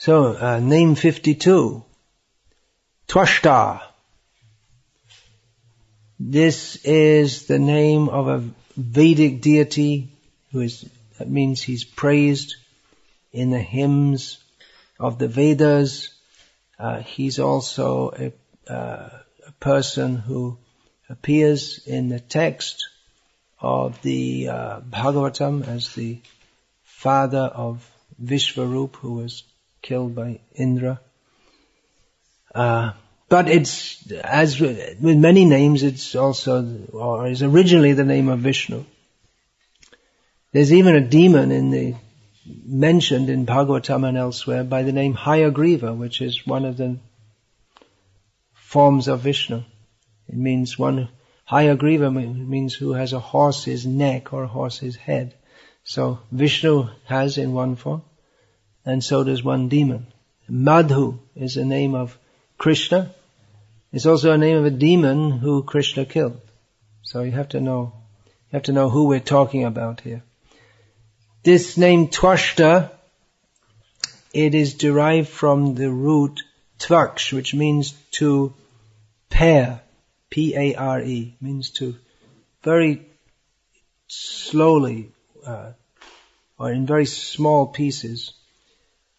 So, name 52. Tvasta. This is the name of a Vedic deity that means he's praised in the hymns of the Vedas. He's also a person who appears in the text of the Bhagavatam as the father of Vishvarup, who was killed by Indra. But it's, as with many names, it's also, or is originally the name of Vishnu. There's even a demon mentioned in Bhagavatam and elsewhere by the name Hayagriva, which is one of the forms of Vishnu. It means Hayagriva means who has a horse's neck or a horse's head. So Vishnu has in one form, and so does one demon. Madhu is the name of Krishna. It's also a name of a demon who Krishna killed. So you have to know who we're talking about here. This name Tvasta, it is derived from the root tvaksh, which means to pare, P-A-R-E, means to very slowly, or in very small pieces,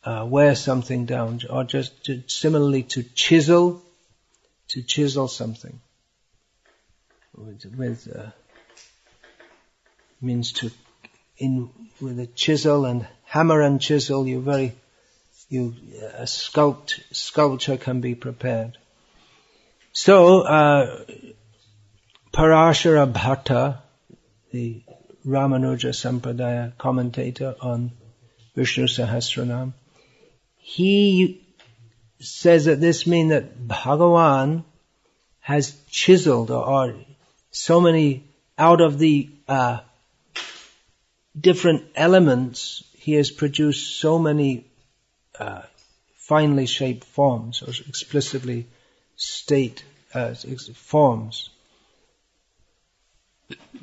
wear something down, or just similarly to chisel something. Means to, with a chisel and hammer and chisel, a sculpture can be prepared. So, Parashara Bhatta, the Ramanuja Sampradaya commentator on Vishnu Sahasranama, he says that this means that Bhagavan has chiseled or so many out of the different elements, he has produced so many finely shaped forms, or explicitly state forms.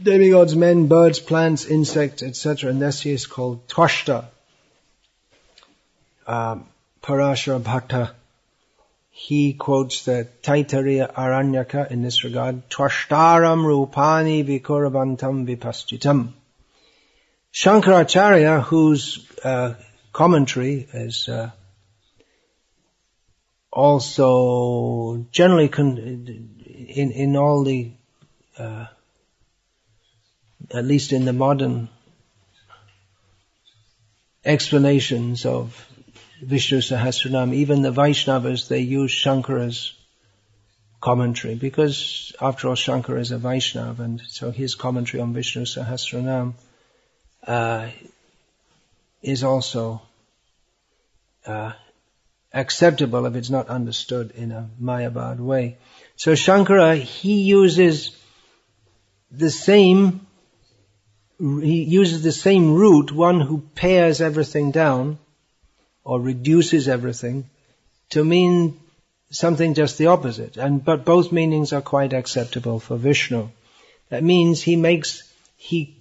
Demigods, men, birds, plants, insects, etc. And this is called Tvasta. Parashara Bhatta, he quotes the Taittiriya Aranyaka in this regard, Tvashtaram rupani vikuravantam vipaschitam. Shankaracharya, whose commentary is also generally in all the at least in the modern explanations of Vishnu Sahasranama, even the Vaishnavas, they use Shankara's commentary, because after all Shankara is a Vaishnava, and so his commentary on Vishnu Sahasranama is also acceptable if it's not understood in a Mayavad way. So Shankara, he uses the same root, one who pares everything down or reduces everything, to mean something just the opposite. But both meanings are quite acceptable for Vishnu. That means he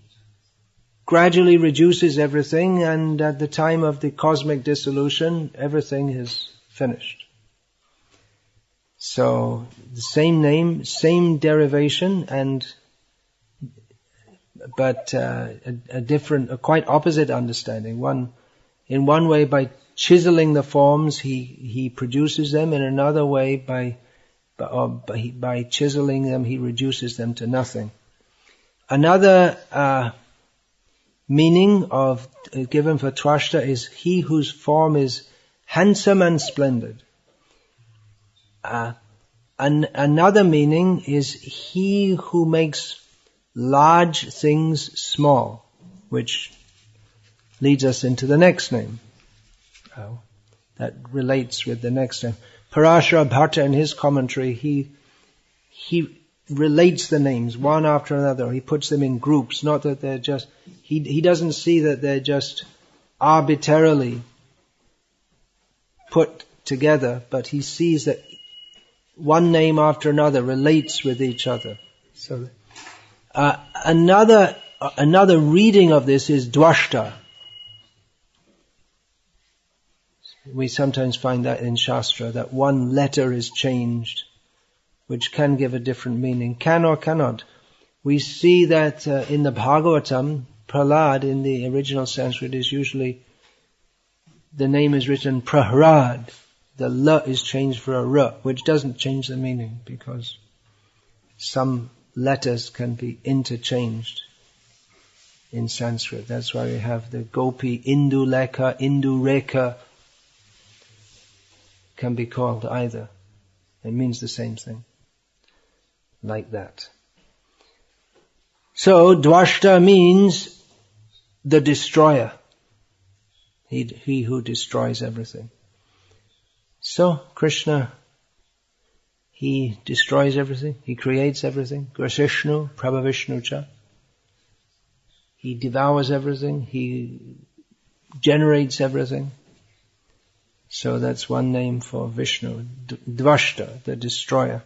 gradually reduces everything, and at the time of the cosmic dissolution, everything is finished. So the same name, same derivation, but a quite opposite understanding. In one way, by chiseling the forms, he produces them. In another way, by chiseling them, he reduces them to nothing. Another meaning given for Tvasta is he whose form is handsome and splendid. Another meaning is he who makes large things small, which leads us into the next name. That relates with the next name. Parashara Bhatta, in his commentary, he relates the names one after another. He puts them in groups, not that they're just, he doesn't see that they're just arbitrarily put together, but he sees that one name after another relates with each other. So another reading of this is Tvasta. We sometimes find that in Shastra, that one letter is changed, which can give a different meaning. Can or cannot. We see that in the Bhagavatam, Prahlad in the original Sanskrit is usually, the name is written Prahrad. The la is changed for a ra, which doesn't change the meaning because some letters can be interchanged in Sanskrit. That's why we have the Gopi, Indulekha, Indureka can be called either. It means the same thing. Like that. So, Tvasta means the destroyer. He who destroys everything. So, Krishna, he destroys everything. He creates everything. Grasishnu, Prabhavishnu cha. He devours everything. He generates everything. So that's one name for Vishnu. Tvasta, the destroyer.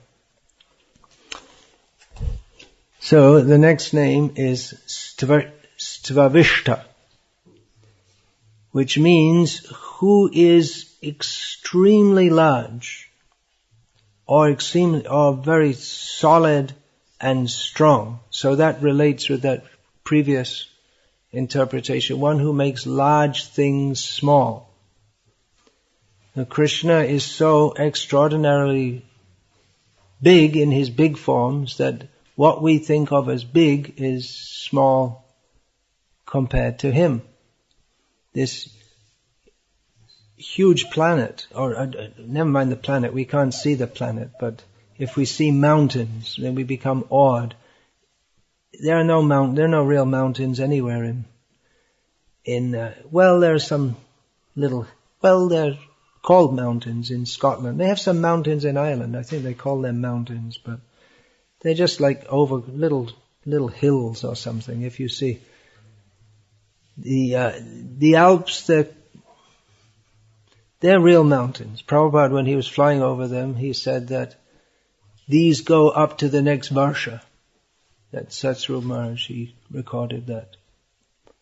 So the next name is Sthavisthah, which means who is extremely large or very solid and strong. So that relates with that previous interpretation, one who makes large things small. Now, Krishna is so extraordinarily big in his big forms that what we think of as big is small compared to him. This huge planet, or never mind the planet, we can't see the planet, but if we see mountains, then we become awed. There are no real mountains anywhere there are some they're called mountains in Scotland. They have some mountains in Ireland. I think they call them mountains, but they're just like over little hills or something. If you see the Alps, they're real mountains. Prabhupada, when he was flying over them, he said that these go up to the next Varsha. That Satsru Maharaj, he recorded that.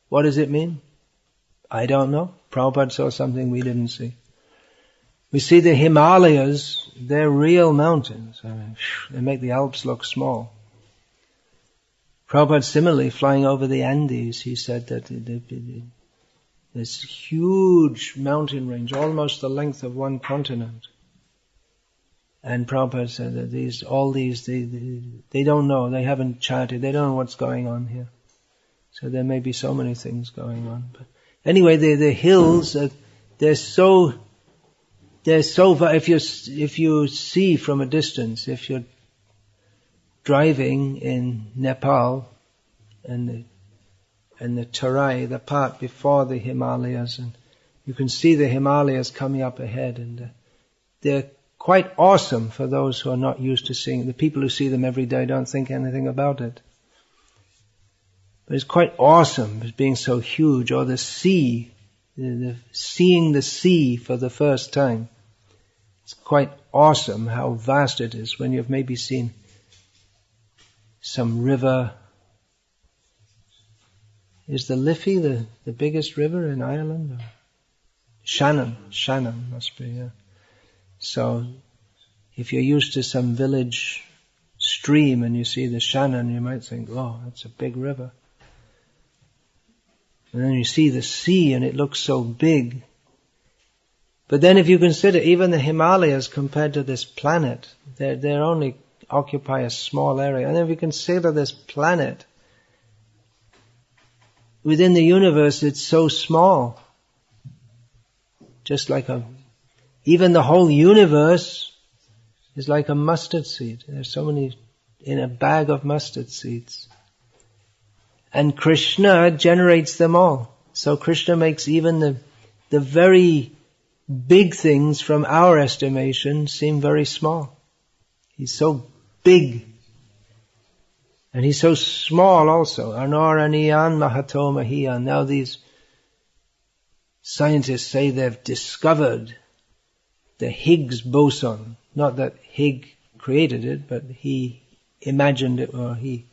What does it mean? I don't know. Prabhupada saw something we didn't see. We see the Himalayas, they're real mountains. They make the Alps look small. Prabhupada similarly, flying over the Andes, he said that this huge mountain range, almost the length of one continent. And Prabhupada said that they don't know, they haven't charted, they don't know what's going on here. So there may be so many things going on. But anyway, the hills, they're so, if you see from a distance, if you're driving in Nepal and the Tarai, the part before the Himalayas, and you can see the Himalayas coming up ahead, and they're quite awesome for those who are not used to seeing. The people who see them every day don't think anything about it. But it's quite awesome as being so huge. Or the sea, seeing the sea for the first time. It's quite awesome how vast it is when you've maybe seen some river. Is the Liffey the biggest river in Ireland? Shannon must be, yeah. So, if you're used to some village stream and you see the Shannon, you might think, oh, that's a big river. And then you see the sea and it looks so big. But then if you consider even the Himalayas compared to this planet, they only occupy a small area. And if you consider this planet, within the universe it's so small. Just like even the whole universe is like a mustard seed. There's so many in a bag of mustard seeds. And Krishna generates them all. So Krishna makes even the very big things from our estimation seem very small. He's so big. And he's so small also. Anoraniyan mahato mahiyan. Now these scientists say they've discovered the Higgs boson. Not that Higgs created it, but he imagined it, or he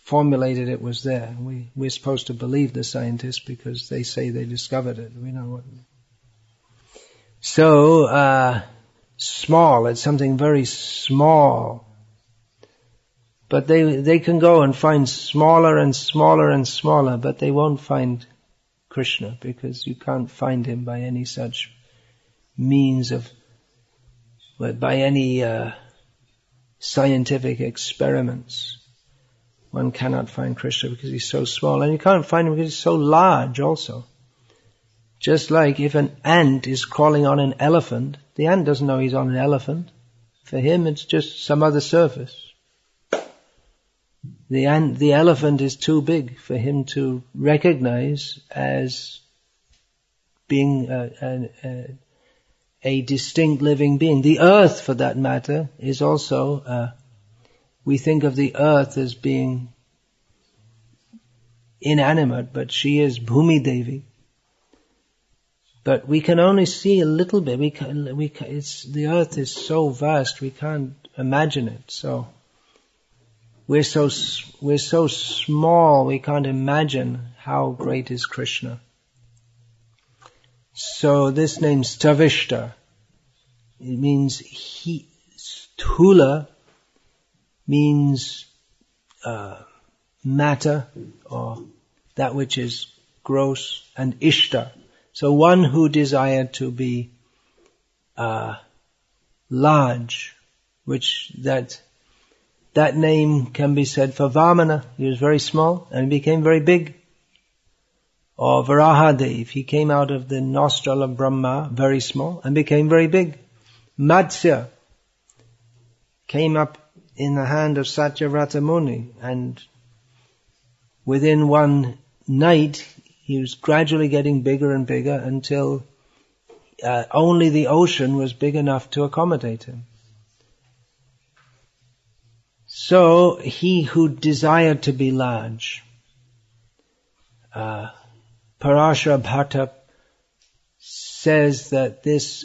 formulated it was there. We're supposed to believe the scientists because they say they discovered it. We know what. So, small, it's something very small. But they can go and find smaller and smaller and smaller, but they won't find Krishna, because you can't find him by any such means of, by any scientific experiments. One cannot find Krishna because he's so small, and you can't find him because he's so large also. Just like if an ant is crawling on an elephant, the ant doesn't know he's on an elephant. For him it's just some other surface. The elephant is too big for him to recognize as being a distinct living being. The earth, for that matter, is also, we think of the earth as being inanimate, but she is Bhumi Devi. But we can only see a little bit. The earth is so vast, we can't imagine it. So we're so small, we can't imagine how great is Krishna. So this name Sthavisthah, it means Sthula means matter, or that which is gross, and Ishta. So one who desired to be large, which that name can be said for Vamana. He was very small and became very big. Or Varahadev, he came out of the nostril of Brahma, very small, and became very big. Matsya came up in the hand of Satyavrata Muni, and within one night he was gradually getting bigger and bigger until only the ocean was big enough to accommodate him. So he who desired to be large, Parashara Bhatta says that this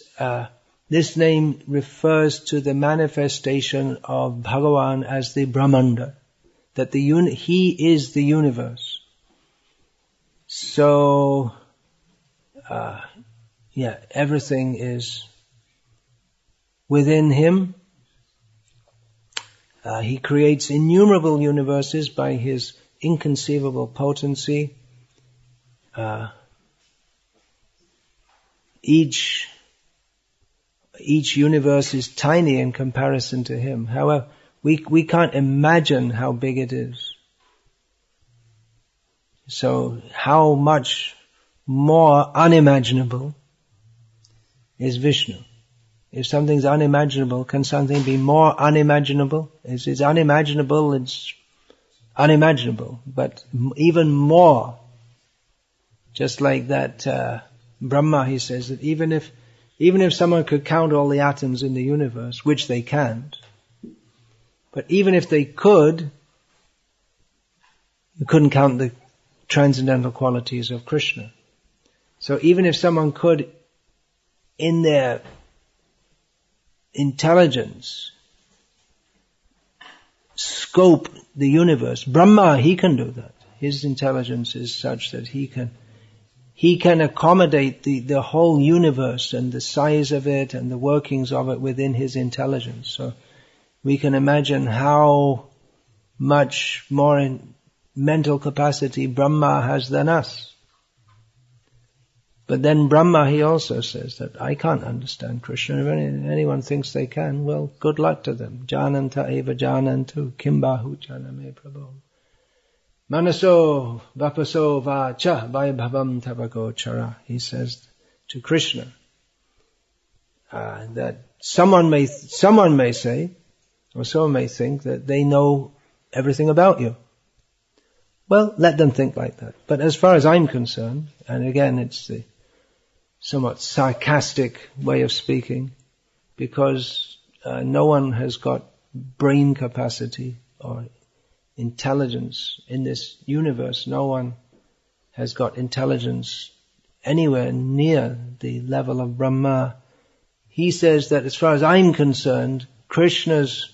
name refers to the manifestation of Bhagavan as the Brahmanda, that he is the universe. So, everything is within him. He creates innumerable universes by his inconceivable potency. Each universe is tiny in comparison to him. However, we can't imagine how big it is. So how much more unimaginable is Vishnu? If something's unimaginable, can something be more unimaginable? If it's unimaginable, it's unimaginable. But even more, just like that Brahma, he says that even if someone could count all the atoms in the universe, which they can't, but even if they could, you couldn't count the transcendental qualities of Krishna. So even if someone could, in their intelligence, scope the universe, Brahma, he can do that. His intelligence is such that he can accommodate the whole universe and the size of it and the workings of it within his intelligence. So we can imagine how much more in mental capacity Brahma has than us. But then Brahma, he also says that I can't understand Krishna. If anyone thinks they can, well, good luck to them. Jananta eva janantu kimbahu janame prabhu. Manaso vapaso vacha vaibhavam tavago chara. He says to Krishna that someone may say, or someone may think that they know everything about you. Well, let them think like that. But as far as I'm concerned, and again it's the somewhat sarcastic way of speaking, because no one has got brain capacity or intelligence in this universe. No one has got intelligence anywhere near the level of Brahma. He says that as far as I'm concerned, Krishna's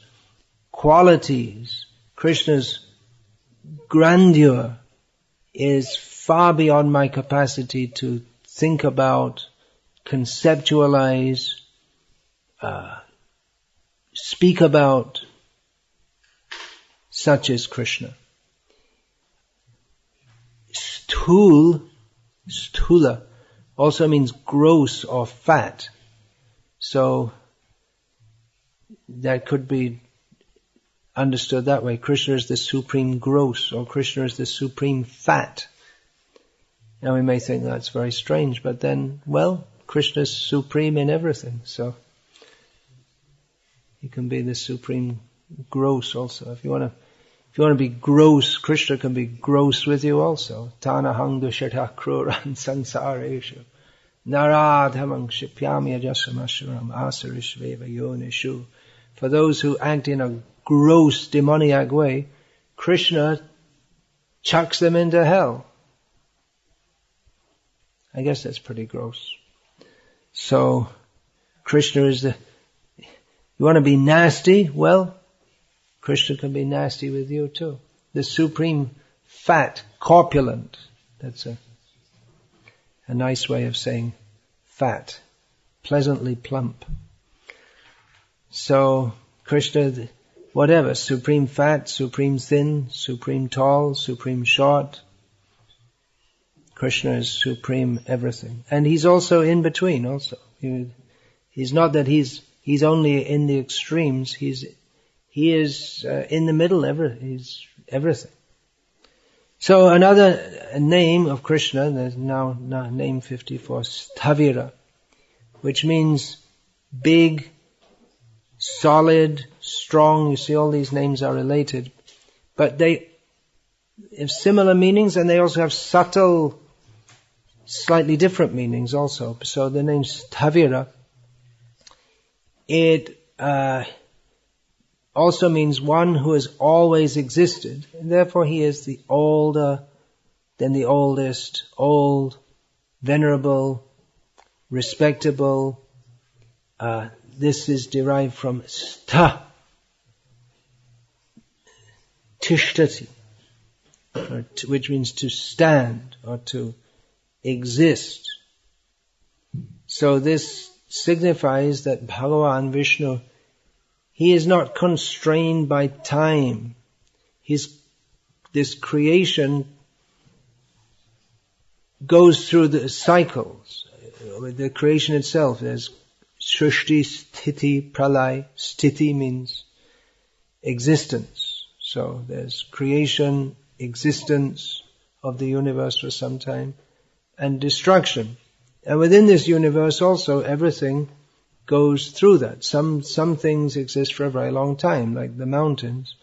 qualities, Krishna's grandeur is far beyond my capacity to think about, conceptualize, speak about, such as Krishna. Sthula, also means gross or fat. So that could be understood that way. Krishna is the supreme gross, or Krishna is the supreme fat. Now we may think that's very strange, but then, well, Krishna is supreme in everything, so he can be the supreme gross also. If you want to be gross, Krishna can be gross with you also. Tanahang dushata kruran sansareshu naradhamang shipyami ajasamashuram asarishveva yonishu. For those who act in a gross demoniac way, Krishna chucks them into hell. I guess that's pretty gross. So, Krishna is you want to be nasty? Well, Krishna can be nasty with you too. The supreme fat, corpulent. That's a nice way of saying fat. Pleasantly plump. So, Krishna, whatever, supreme fat, supreme thin, supreme tall, supreme short. Krishna is supreme everything. And he's also in between also. He's not that he's only in the extremes, he is in the middle, he's everything. So another name of Krishna, there's now name 54, Sthavirah, which means big, solid, strong. You see all these names are related, but they have similar meanings and they also have subtle, slightly different meanings also. So the name Sthavirah, it also means one who has always existed, and therefore he is the older than the oldest, old, venerable, respectable. This is derived from stha, tishtati, which means to stand or to exist. So this signifies that Bhagavan Vishnu, he is not constrained by time. This creation goes through the cycles. The creation itself, there's Shrishti, Sthiti, Pralay. Sthiti means existence. So there's creation, existence of the universe for some time, and destruction. And within this universe also, everything goes through that. Some things exist for a very long time, like the mountains.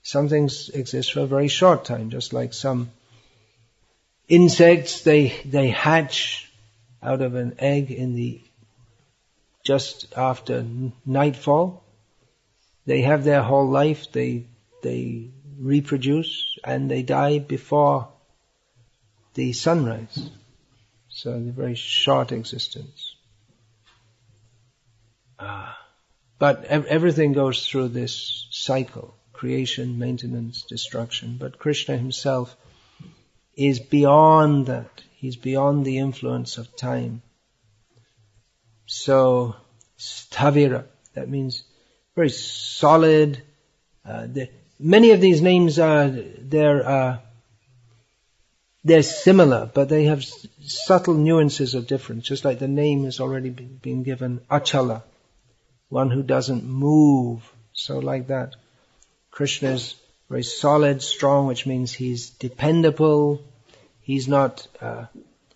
Some things exist for a very short time, just like some insects, they hatch out of an egg just after nightfall. They have their whole life, they reproduce, and they die before the sunrise. So a very short existence. But everything goes through this cycle, creation, maintenance, destruction. But Krishna himself is beyond that. He's beyond the influence of time. So, Sthavirah, that means very solid. Many of these names they're similar, but they have subtle nuances of difference. Just like the name has already been given, Achala, one who doesn't move. So like that. Krishna is very solid, strong, which means he's dependable. He's not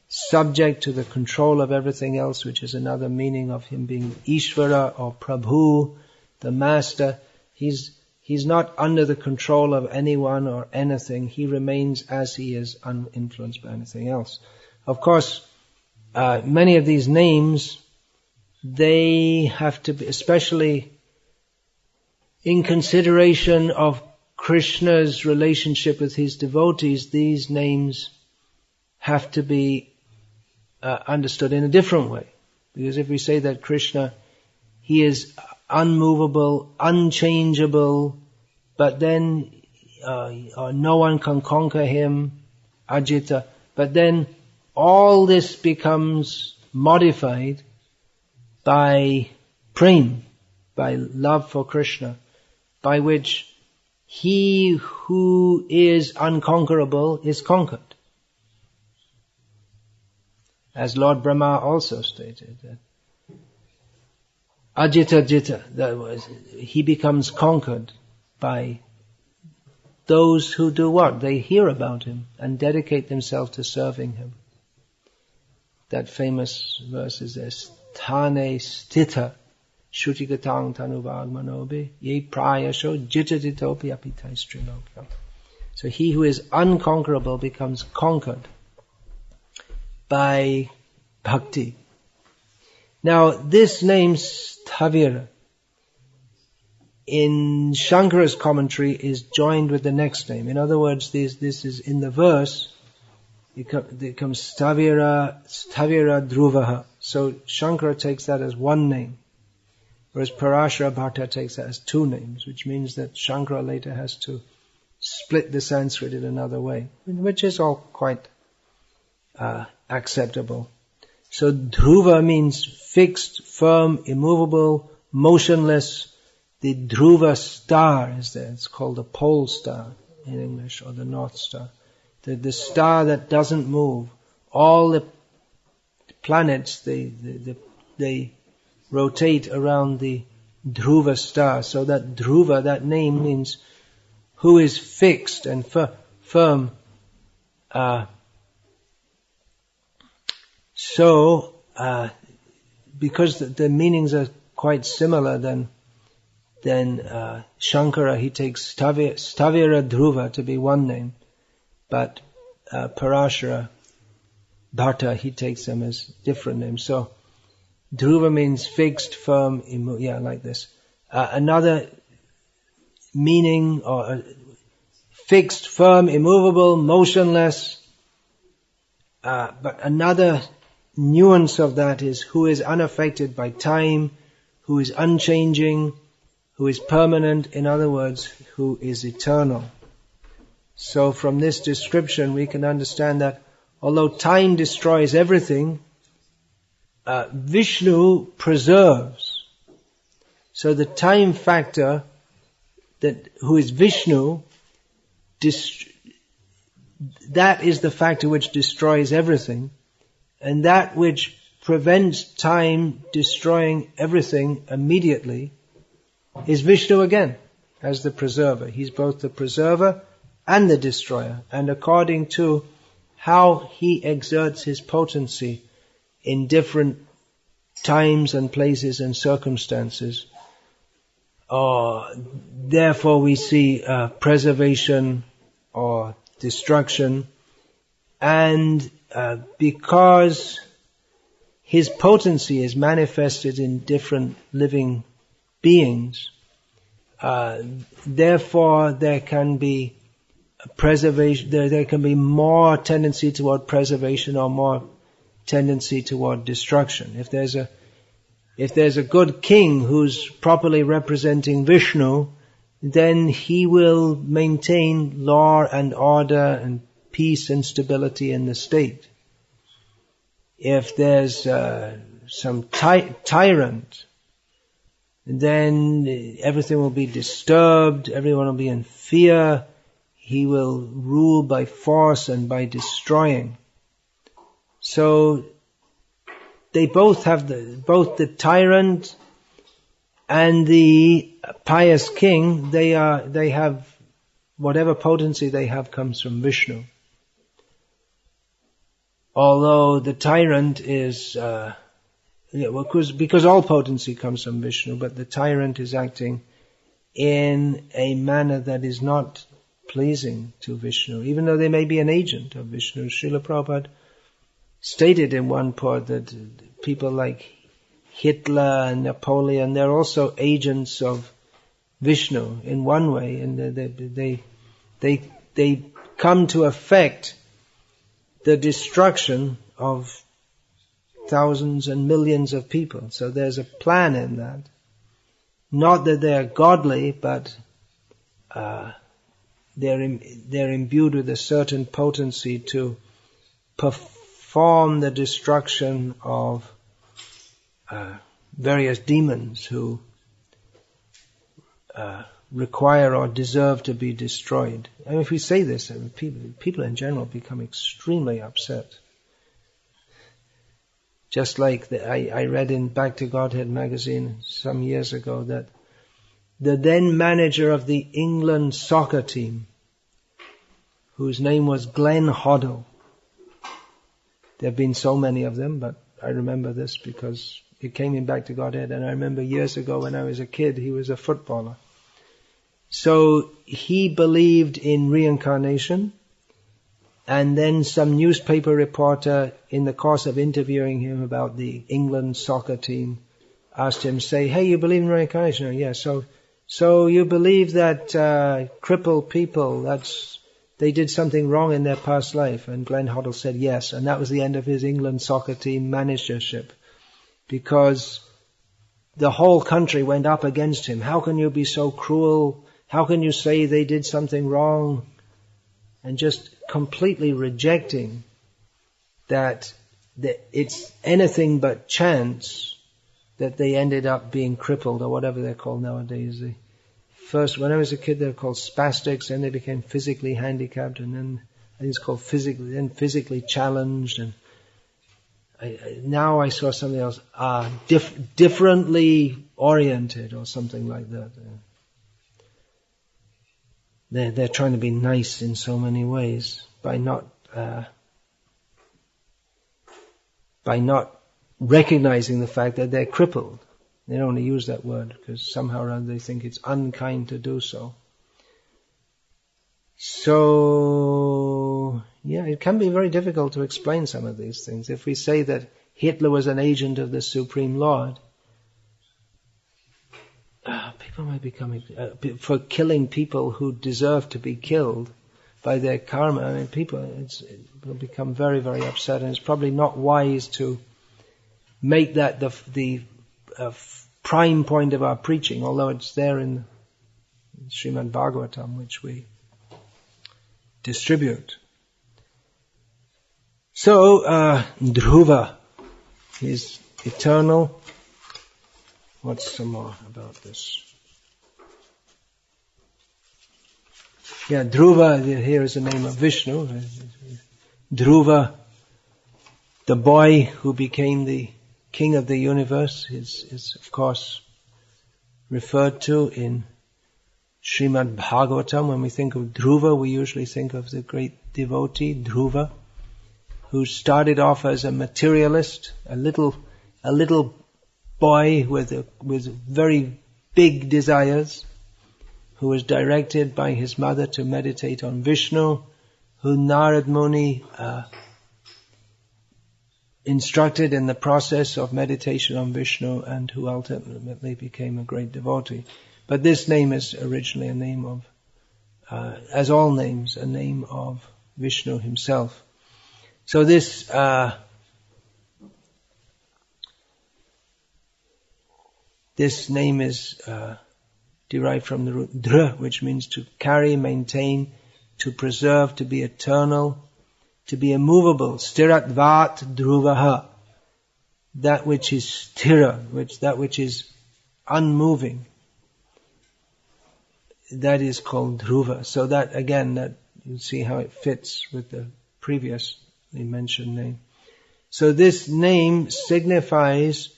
subject to the control of everything else, which is another meaning of him being Ishvara or Prabhu, the master. He's not under the control of anyone or anything. He remains as he is, uninfluenced by anything else. Of course, many of these names, they have to be, especially in consideration of Krishna's relationship with his devotees, these names have to be understood in a different way. Because if we say that Krishna, he is unmovable, unchangeable, but then no one can conquer him, Ajita, but then all this becomes modified by prem, by love for Krishna, by which he who is unconquerable is conquered. As Lord Brahma also stated, that Ajita Jita, that was, he becomes conquered by those who do what? They hear about him and dedicate themselves to serving him. That famous verse is there, Sthane Stitha Shutigatang Tanuvagmanobi Ye Prayasho Jitaditopi Apitaistrinokyo. So he who is unconquerable becomes conquered by bhakti. Now this name Sthavirah in Shankara's commentary is joined with the next name. In other words, this is in the verse, it comes Sthavirah Dhruvah. So Shankara takes that as one name, whereas Parashara Bhatta takes that as two names, which means that Shankara later has to split the Sanskrit in another way, which is all quite acceptable. So Dhruvah means fixed, firm, immovable, motionless. The Dhruvah star is there. It's called the pole star in English, or the North Star. The star that doesn't move. All the planets, they rotate around the Dhruvah star. So that Dhruvah, that name means who is fixed and firm. Because the meanings are quite similar, then Shankara, he takes Sthavirah Dhruvah to be one name, but Parashara Bhatta, he takes them as different names. So Dhruvah means fixed, firm, like this. Another meaning, or fixed, firm, immovable, motionless. But another nuance of that is who is unaffected by time, who is unchanging, who is permanent, in other words, who is eternal. So from this description we can understand that although time destroys everything, Vishnu preserves. So the time factor, that who is Vishnu, that is the factor which destroys everything, and that which prevents time destroying everything immediately is Vishnu again, as the preserver. He's both the preserver and the destroyer, and according to how he exerts his potency in different times and places and circumstances, therefore we see preservation or destruction. And because his potency is manifested in different living beings, therefore there can be preservation, there can be more tendency toward preservation or more tendency toward destruction. If there's a good king who's properly representing Vishnu, then he will maintain law and order and peace and stability in the state. If there's some tyrant, then everything will be disturbed, everyone will be in fear, he will rule by force and by destroying. So they both have both the tyrant and the pious king, they have whatever potency they have comes from Vishnu. Although the tyrant is because all potency comes from Vishnu, but the tyrant is acting in a manner that is not pleasing to Vishnu, even though they may be an agent of Vishnu. Srila Prabhupada stated in one part that people like Hitler and Napoleon, they're also agents of Vishnu in one way, and they come to affect the destruction of thousands and millions of people. So there's a plan in that. Not that they're godly, but they're imbued with a certain potency to perform the destruction of various demons who require or deserve to be destroyed. And if we say this, people in general become extremely upset. Just like I read in Back to Godhead magazine some years ago that the then manager of the England soccer team, whose name was Glenn Hoddle. There have been so many of them, but I remember this because it came in Back to Godhead, and I remember years ago when I was a kid, he was a footballer. So he believed in reincarnation, and then some newspaper reporter, in the course of interviewing him about the England soccer team, asked him, say, hey, you believe in reincarnation? Oh, yeah, so you believe that crippled people, they did something wrong in their past life? And Glenn Hoddle said yes, and that was the end of his England soccer team managership, because the whole country went up against him. How can you be so cruel? How can you say they did something wrong? And just completely rejecting that it's anything but chance that they ended up being crippled, or whatever they're called nowadays. First, when I was a kid, they were called spastics, then they became physically handicapped, and then I think it's called physically challenged. And now I saw something else, differently oriented, or something like that. They're trying to be nice in so many ways by not recognizing the fact that they're crippled. They don't want to use that word because somehow or other they think it's unkind to do so. So, yeah, it can be very difficult to explain some of these things. If we say that Hitler was an agent of the Supreme Lord, people might become, for killing people who deserve to be killed by their karma, I mean, people will become very, very upset, and it's probably not wise to make that the prime point of our preaching, although it's there in Srimad Bhagavatam, which we distribute. So, Dhruvah is eternal. What's some more about this? Yeah, Dhruvah, here is the name of Vishnu. Dhruvah, the boy who became the king of the universe, is of course referred to in Srimad Bhagavatam. When we think of Dhruvah, we usually think of the great devotee, Dhruvah, who started off as a materialist, a little boy with very big desires, who was directed by his mother to meditate on Vishnu, who Narad Muni instructed in the process of meditation on Vishnu, and who ultimately became a great devotee. But this name is originally a name of, as all names, a name of Vishnu himself. So this name is derived from the root dhr, which means to carry, maintain, to preserve, to be eternal, to be immovable. Stiratvat Dhruvaha, that which is stira, that which is unmoving, that is called Dhruvah. So that again, that you see how it fits with the previously mentioned name. So this name signifies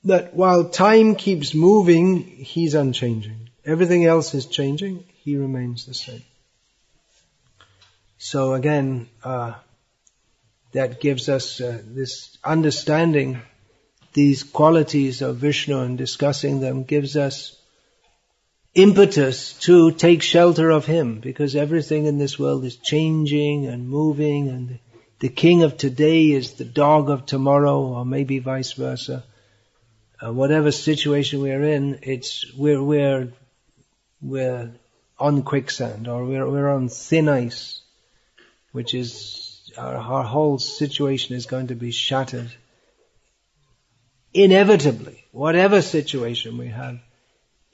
that while time keeps moving, he's unchanging. Everything else is changing, he remains the same. So again, that gives us this understanding, these qualities of Vishnu, and discussing them gives us impetus to take shelter of him, because everything in this world is changing and moving, and the king of today is the dog of tomorrow, or maybe vice versa. Whatever situation we're in, we're on quicksand, or we're on thin ice, which is our whole situation is going to be shattered. Inevitably, whatever situation we have,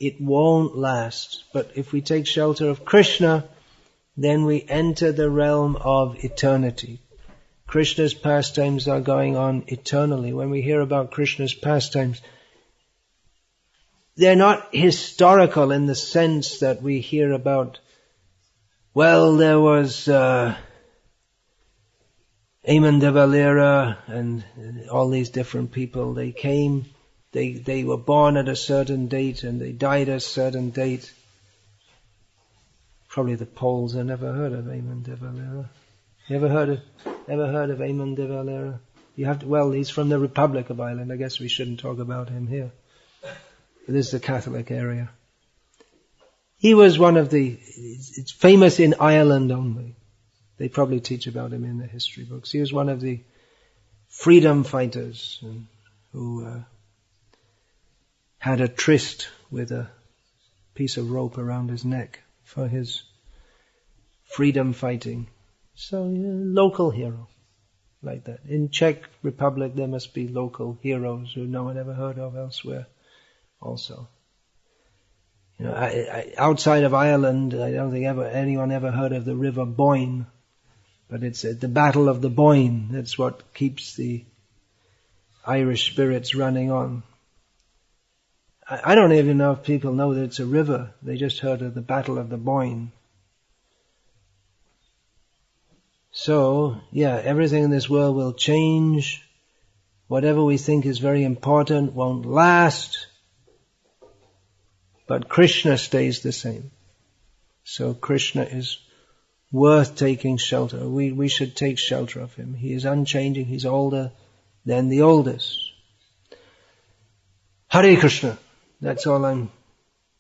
it won't last. But if we take shelter of Krishna, then we enter the realm of eternity. Krishna's pastimes are going on eternally. When we hear about Krishna's pastimes, they're not historical in the sense that we hear about, well, there was Aman de Valera and all these different people. They came, they were born at a certain date and they died at a certain date. Probably the Poles have never heard of Aman de Valera. You ever heard of Aman de Valera? You have to, well, he's from the Republic of Ireland. I guess we shouldn't talk about him here. But this is the Catholic area. He was one of it's famous in Ireland only. They probably teach about him in the history books. He was one of the freedom fighters who had a tryst with a piece of rope around his neck for his freedom fighting. So, local hero, like that. In Czech Republic, there must be local heroes who no one ever heard of elsewhere, also. Outside of Ireland, I don't think anyone ever heard of the River Boyne, but it's the Battle of the Boyne. That's what keeps the Irish spirits running on. I don't even know if people know that it's a river. They just heard of the Battle of the Boyne. So, everything in this world will change. Whatever we think is very important won't last. But Krishna stays the same. So Krishna is worth taking shelter. We should take shelter of him. He is unchanging. He's older than the oldest. Hare Krishna. That's all I'm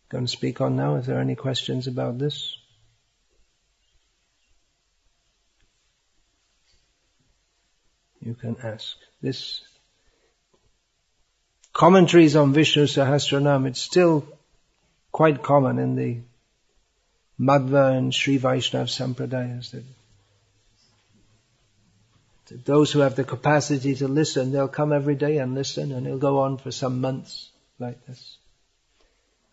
going to speak on now. Is there any questions about this? You can ask. This commentaries on Vishnu Sahasranama, it's still quite common in the Madhva and Sri Vaishnava Sampradayas. That those who have the capacity to listen, they'll come every day and listen, and it'll go on for some months like this.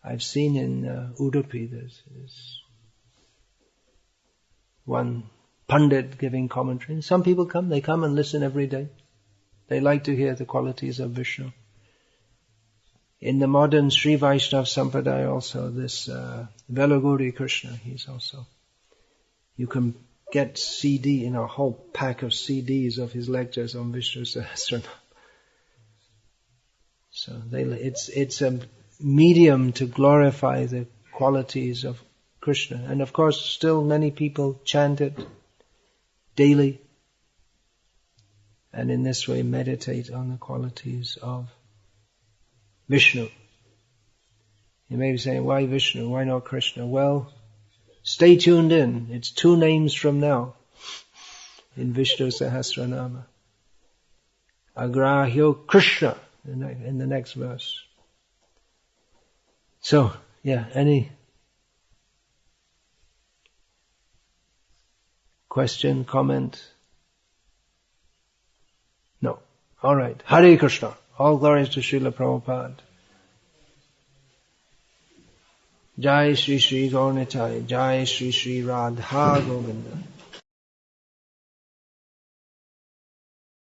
I've seen in Udupi, there's one Pandit giving commentary. Some people they come and listen every day. They like to hear the qualities of Vishnu. In the modern Sri Vaishnava Sampradaya also, this Velaguri Krishna, he's also, you can get CD in a whole pack of CDs of his lectures on Vishnu Sahasranama. So it's a medium to glorify the qualities of Krishna. And of course, still many people chant it daily, and in this way meditate on the qualities of Vishnu. You may be saying, why Vishnu? Why not Krishna? Well, stay tuned in. It's 2 names from now in Vishnu Sahasranama. Agrahyo Krishna in the next verse. So, any question, comment? No. Alright. Hare Krishna. All glories to Srila Prabhupada. Jai Shri Shri Gaurnitai. Jai Shri Shri Radha Govinda.